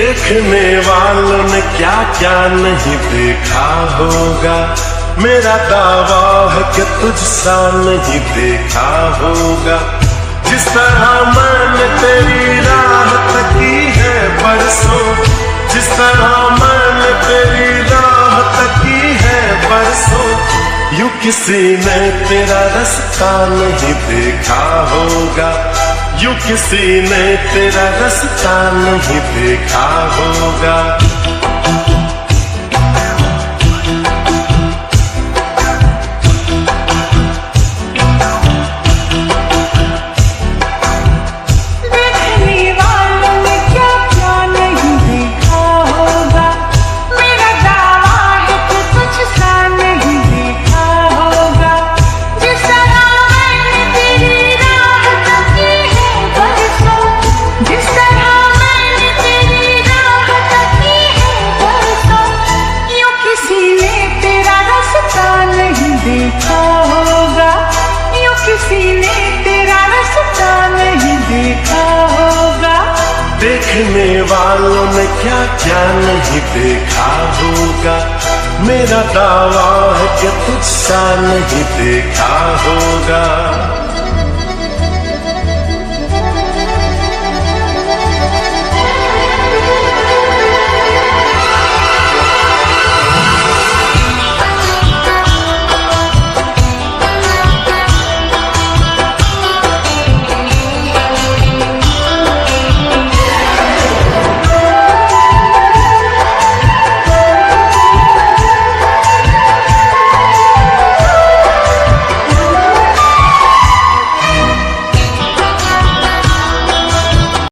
देखने वालों ने क्या क्या नहीं देखा होगा। मेरा दावा है कि तुझसा नहीं देखा होगा। जिस तरह मैंने तेरी राह तकी है बरसों, जिस तरह मैंने तेरी राह तकी है बरसों, यूं किसी ने तेरा रास्ता नहीं देखा होगा। यूं किसी ने तेरा रास्ता नहीं देखा होगा। देखा होगा, यूं किसी ने तेरा रास्ता नहीं देखा होगा। देखने वालों ने क्या क्या नहीं देखा होगा। मेरा दावा है कि तुझसा नहीं देखा होगा।